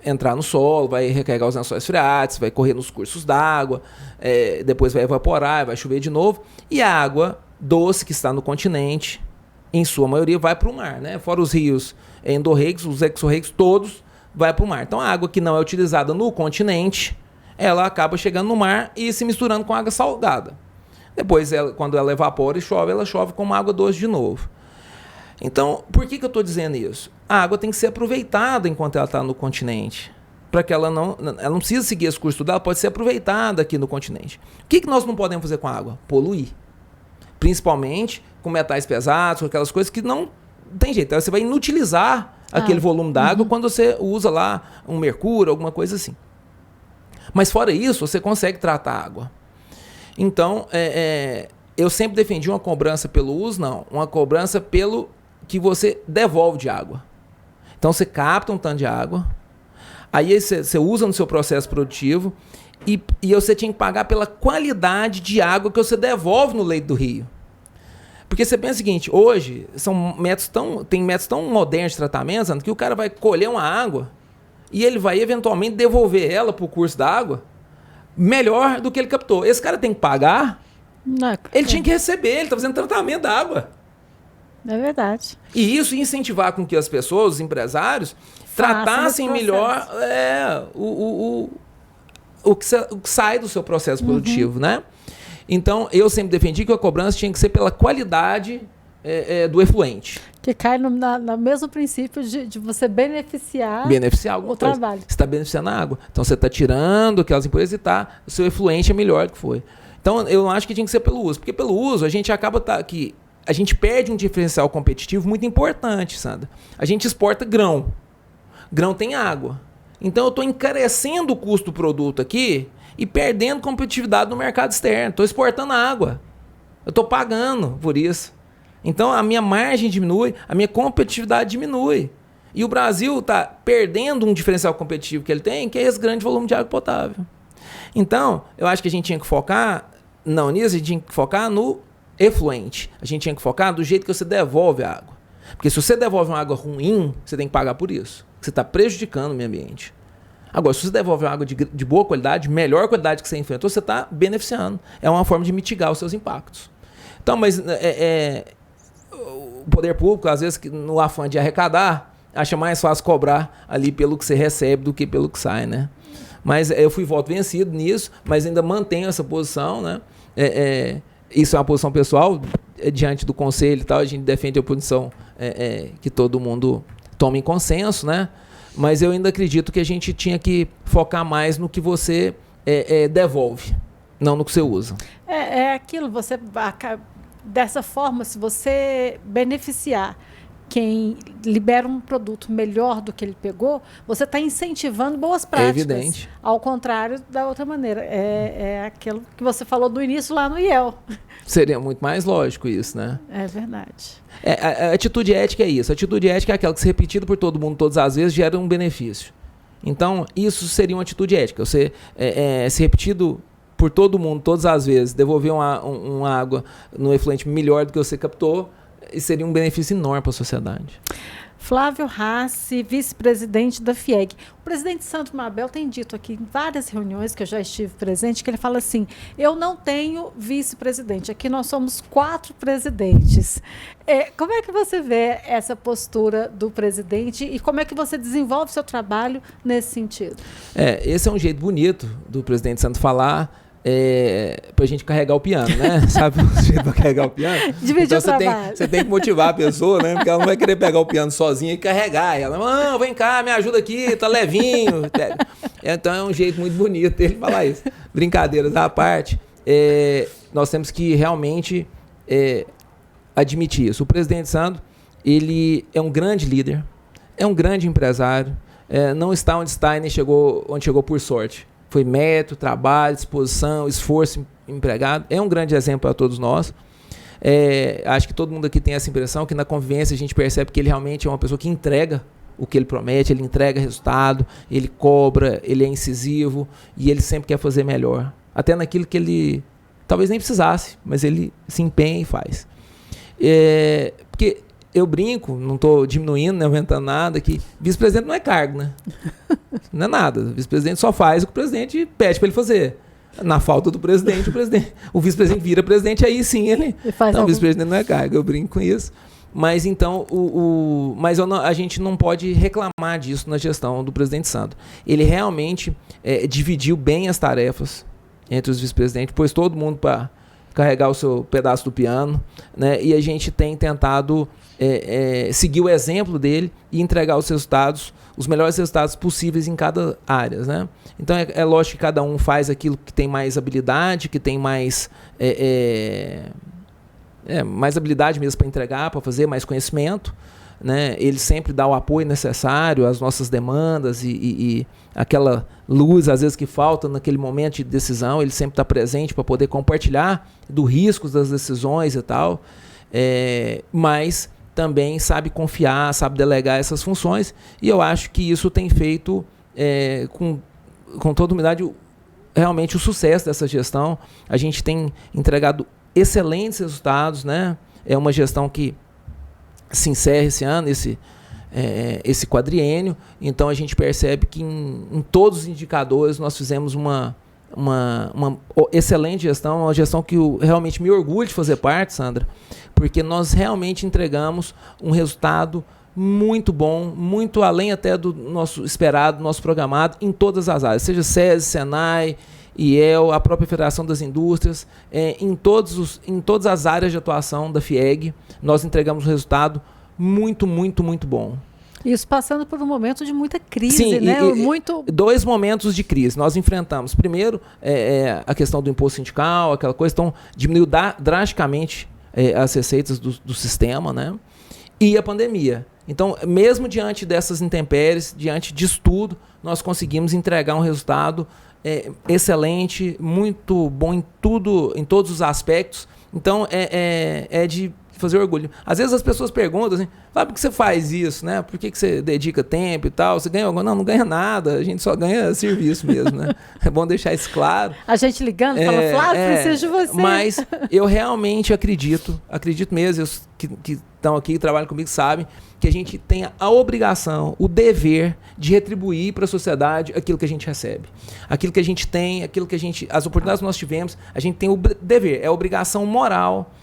entrar no solo, vai recarregar os lençóis freáticos, vai correr nos cursos d'água, depois vai evaporar, vai chover de novo. E a água doce que está no continente, em sua maioria, vai para o mar, né? Fora os rios endorreicos, os exorreicos, todos vai para o mar. Então a água que não é utilizada no continente, ela acaba chegando no mar e se misturando com água salgada. Depois, quando ela evapora e chove, ela chove como água doce de novo. Então, por que eu estou dizendo isso? A água tem que ser aproveitada enquanto ela está no continente. Para que ela não precisa seguir esse curso dela, pode ser aproveitada aqui no continente. O que nós não podemos fazer com a água? Poluir. Principalmente com metais pesados, com aquelas coisas que não tem jeito. Você vai inutilizar aquele volume d'água quando você usa lá um mercúrio, alguma coisa assim. Mas fora isso, você consegue tratar a água. Então, eu sempre defendi uma cobrança pelo uso, não. Uma cobrança pelo que você devolve de água. Então, você capta um tanto de água, aí você usa no seu processo produtivo e você tinha que pagar pela qualidade de água que você devolve no leito do rio. Porque você pensa o seguinte, hoje tem métodos tão modernos de tratamento, que o cara vai colher uma água e ele vai eventualmente devolver ela para o curso da água melhor do que ele captou. Esse cara tem que pagar? Não, ele tinha que receber, ele está fazendo tratamento da água. É verdade. E isso incentivar com que as pessoas, os empresários, tratassem melhor o que sai do seu processo produtivo, né? Então, eu sempre defendi que a cobrança tinha que ser pela qualidade do efluente. Que cai no mesmo princípio de você beneficiar alguma o coisa. trabalho. Você está beneficiando a água. Então, você está tirando aquelas impurezas e o seu efluente é melhor do que foi. Então, eu não acho que tinha que ser pelo uso. Porque pelo uso, a gente acaba a gente perde um diferencial competitivo muito importante, Sandra. A gente exporta grão. Grão tem água. Então, eu estou encarecendo o custo do produto aqui e perdendo competitividade no mercado externo. Estou exportando água. Eu estou pagando por isso. Então, a minha margem diminui, a minha competitividade diminui. E o Brasil está perdendo um diferencial competitivo que ele tem, que é esse grande volume de água potável. Então, eu acho que a gente tinha que focar, não nisso, a gente tinha que focar no efluente. A gente tinha que focar do jeito que você devolve a água. Porque se você devolve uma água ruim, você tem que pagar por isso. Você está prejudicando o meio ambiente. Agora, se você devolve uma água de boa qualidade, melhor qualidade que você enfrentou, você está beneficiando. É uma forma de mitigar os seus impactos. Então, mas o poder público, às vezes, no afã de arrecadar, acha mais fácil cobrar ali pelo que você recebe do que pelo que sai, né? Mas eu fui voto vencido nisso, mas ainda mantenho essa posição, né? Isso é uma posição pessoal, diante do conselho e tal, a gente defende a posição que todo mundo toma em consenso, né? Mas eu ainda acredito que a gente tinha que focar mais no que você devolve, não no que você usa. É aquilo, dessa forma, se você beneficiar quem libera um produto melhor do que ele pegou, você está incentivando boas práticas. É evidente. Ao contrário da outra maneira. É aquilo que você falou do início lá no IEL. Seria muito mais lógico isso, né? É verdade. A atitude ética é isso. A atitude ética é aquela que, se repetida por todo mundo todas as vezes, gera um benefício. Então, isso seria uma atitude ética. Você, se repetido por todo mundo todas as vezes, devolver uma água no efluente melhor do que você captou, seria um benefício enorme para a sociedade. Flávio Rassi, vice-presidente da FIEG. O presidente Sandro Mabel tem dito aqui em várias reuniões que eu já estive presente, que ele fala assim, eu não tenho vice-presidente, aqui nós somos 4 presidentes. Como é que você vê essa postura do presidente e como é que você desenvolve seu trabalho nesse sentido? Esse é um jeito bonito do presidente Sandro falar, pra gente carregar o piano, né? Sabe o jeito pra carregar o piano? Dividir então, o trabalho. Você tem que motivar a pessoa, né? Porque ela não vai querer pegar o piano sozinha e carregar. Ela, não, vem cá, me ajuda aqui, tá levinho. Então é um jeito muito bonito dele falar isso. Brincadeiras à parte, nós temos que realmente admitir isso. O presidente Sandro, ele é um grande líder, é um grande empresário, não está onde está e nem chegou onde chegou por sorte. Foi mérito, trabalho, disposição, esforço empregado. É um grande exemplo para todos nós. Acho que todo mundo aqui tem essa impressão que na convivência a gente percebe que ele realmente é uma pessoa que entrega o que ele promete, ele entrega resultado, ele cobra, ele é incisivo e ele sempre quer fazer melhor. Até naquilo que ele talvez nem precisasse, mas ele se empenha e faz. Porque eu brinco, não estou diminuindo, nem aumentando nada, que vice-presidente não é cargo, né? Não é nada. O vice-presidente só faz o que o presidente pede para ele fazer. Na falta do presidente, o vice-presidente vira presidente, aí sim ele... Então, o vice-presidente não é cargo, eu brinco com isso. Mas então, a gente não pode reclamar disso na gestão do presidente Sandro. Ele realmente dividiu bem as tarefas entre os vice-presidentes, pôs todo mundo para carregar o seu pedaço do piano, né? E a gente tem tentado seguir o exemplo dele e entregar os resultados, os melhores resultados possíveis em cada área, né? Então é lógico que cada um faz aquilo que tem mais habilidade, que tem mais mais habilidade mesmo para entregar, para fazer mais conhecimento, né? Ele sempre dá o apoio necessário às nossas demandas e aquela luz, às vezes, que falta naquele momento de decisão, ele sempre está presente para poder compartilhar dos riscos das decisões e tal, mas também sabe confiar, sabe delegar essas funções, e eu acho que isso tem feito, com toda humildade, realmente o sucesso dessa gestão. A gente tem entregado excelentes resultados, né? É uma gestão que se encerra esse ano, esse quadriênio, então a gente percebe que em todos os indicadores nós fizemos uma excelente gestão, uma gestão que realmente me orgulho de fazer parte, Sandra, porque nós realmente entregamos um resultado muito bom, muito além até do nosso esperado, do nosso programado, em todas as áreas, seja SESI, Senai, IEL, a própria Federação das Indústrias, em todas as áreas de atuação da FIEG, nós entregamos um resultado muito, muito, muito bom. Isso passando por um momento de muita crise, sim, né? 2 momentos de crise nós enfrentamos. Primeiro, a questão do imposto sindical, aquela coisa, então diminuiu drasticamente as receitas do sistema, né? E a pandemia. Então, mesmo diante dessas intempéries, diante disso tudo, nós conseguimos entregar um resultado excelente, muito bom em todos os aspectos. Então, é de fazer orgulho. Às vezes as pessoas perguntam assim, por que você faz isso, né? Por que você dedica tempo e tal? Você ganha alguma? Não ganha nada, a gente só ganha serviço mesmo, né? É bom deixar isso claro. A gente ligando, fala, Flávio, preciso de você. Mas eu realmente acredito mesmo, os que estão aqui, que trabalham comigo, sabem que a gente tem a obrigação, o dever de retribuir para a sociedade aquilo que a gente recebe. Aquilo que a gente tem, as oportunidades que nós tivemos, a gente tem o dever, é a obrigação moral,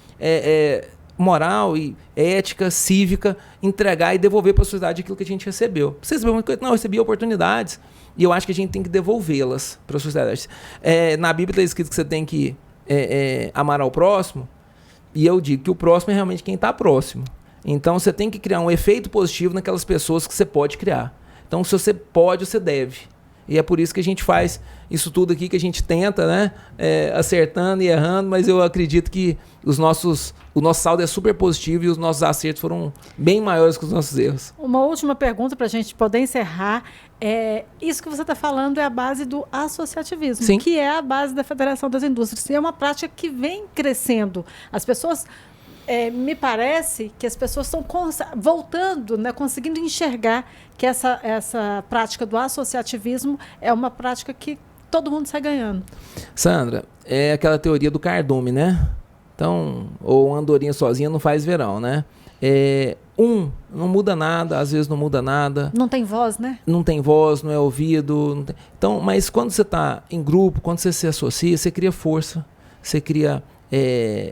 moral e ética, cívica, entregar e devolver para a sociedade aquilo que a gente recebeu. Você recebeu muita coisa? Não, eu recebi oportunidades e eu acho que a gente tem que devolvê-las para a sociedade. Na Bíblia está escrito que você tem que amar ao próximo, e eu digo que o próximo é realmente quem está próximo. Então você tem que criar um efeito positivo naquelas pessoas que você pode criar. Então se você pode, você deve. E é por isso que a gente faz isso tudo aqui, que a gente tenta, né? Acertando e errando, mas eu acredito que o nosso saldo é super positivo e os nossos acertos foram bem maiores que os nossos erros. Uma última pergunta para a gente poder encerrar. Isso que você está falando é a base do associativismo, sim, que é a base da Federação das Indústrias. E é uma prática que vem crescendo. As pessoas... me parece que as pessoas estão voltando, né, conseguindo enxergar que essa prática do associativismo é uma prática que todo mundo sai ganhando. Sandra, é aquela teoria do cardume, né? Então, ou uma andorinha sozinha não faz verão, né? Não muda nada, às vezes não muda nada. Não tem voz, né? Não tem voz, não é ouvido. Não tem... Então, mas quando você está em grupo, quando você se associa, você cria força, você cria...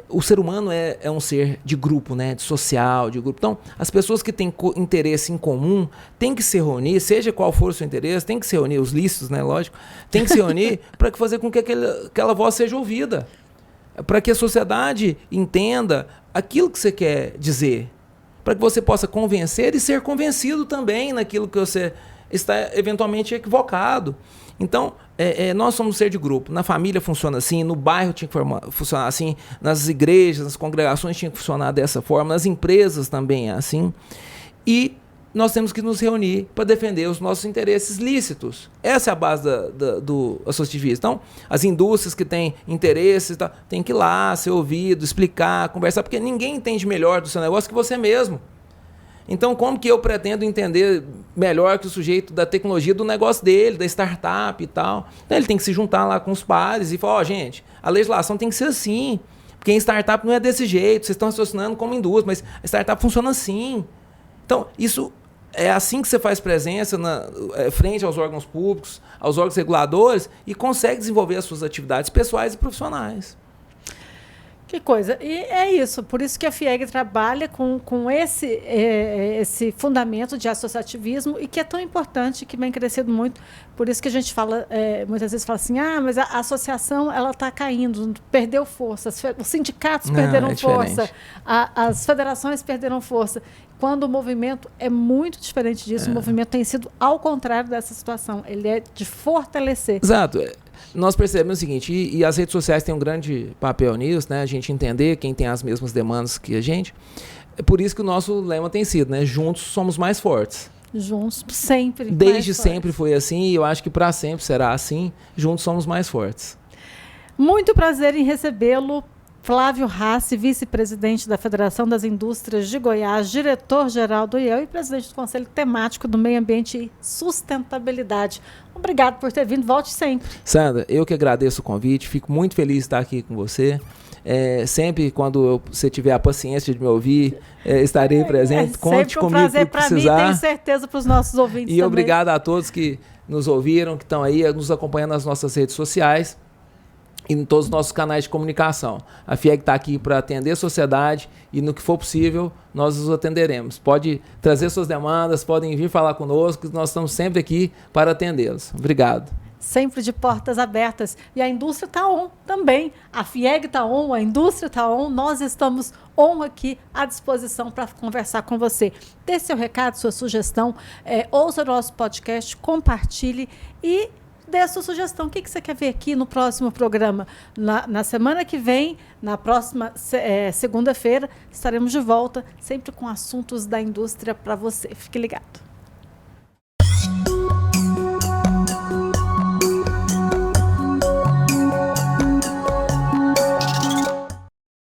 o ser humano é um ser de grupo, né? De social, de grupo. Então, as pessoas que têm interesse em comum têm que se reunir, seja qual for o seu interesse, tem que se reunir, os lícitos, né? Lógico, tem que se reunir para fazer com que aquela voz seja ouvida. Para que a sociedade entenda aquilo que você quer dizer. Para que você possa convencer e ser convencido também naquilo que você está eventualmente equivocado. Então, nós somos um ser de grupo. Na família funciona assim, no bairro tinha que funcionar assim, nas igrejas, nas congregações tinha que funcionar dessa forma, nas empresas também é assim. E nós temos que nos reunir para defender os nossos interesses lícitos. Essa é a base do associativismo. Então, as indústrias que têm interesses, tem que ir lá, ser ouvido, explicar, conversar, porque ninguém entende melhor do seu negócio que você mesmo. Então, como que eu pretendo entender melhor que o sujeito da tecnologia do negócio dele, da startup e tal? Então, ele tem que se juntar lá com os pares e falar, gente, a legislação tem que ser assim, porque em startup não é desse jeito, vocês estão raciocinando como indústria, mas a startup funciona assim. Então, isso é assim que você faz presença frente aos órgãos públicos, aos órgãos reguladores e consegue desenvolver as suas atividades pessoais e profissionais. Que coisa. E é isso, por isso que a FIEG trabalha com esse fundamento de associativismo e que é tão importante, que vem crescendo muito. Por isso que a gente fala, muitas vezes fala assim, mas a associação ela está caindo, perdeu força, os sindicatos perderam força, as federações perderam força. Quando o movimento é muito diferente disso, o movimento tem sido ao contrário dessa situação, ele é de fortalecer. Exato. Nós percebemos o seguinte, e as redes sociais têm um grande papel nisso, né? A gente entender quem tem as mesmas demandas que a gente. É por isso que o nosso lema tem sido, né? Juntos somos mais fortes. Juntos, sempre. Desde sempre foi assim, e eu acho que para sempre será assim. Juntos somos mais fortes. Muito prazer em recebê-lo, Flávio Rassi, vice-presidente da Federação das Indústrias de Goiás, diretor-geral do IEL e presidente do Conselho Temático do Meio Ambiente e Sustentabilidade. Obrigado por ter vindo, volte sempre. Sandra, eu que agradeço o convite, fico muito feliz de estar aqui com você. Sempre quando você tiver a paciência de me ouvir, estarei presente. Conte comigo prazer para mim, tenho certeza para os nossos ouvintes também. E obrigado a todos que nos ouviram, que estão aí nos acompanhando nas nossas redes sociais e em todos os nossos canais de comunicação. A FIEG está aqui para atender a sociedade e no que for possível nós os atenderemos. Pode trazer suas demandas, podem vir falar conosco, nós estamos sempre aqui para atendê-los. Obrigado. Sempre de portas abertas. E a indústria está on também. A FIEG está on, a indústria está on. Nós estamos on aqui à disposição para conversar com você. Dê seu recado, sua sugestão, ouça o nosso podcast, compartilhe e dê a sua sugestão. O que você quer ver aqui no próximo programa? Na semana que vem, na próxima segunda-feira, estaremos de volta, sempre com assuntos da indústria para você. Fique ligado.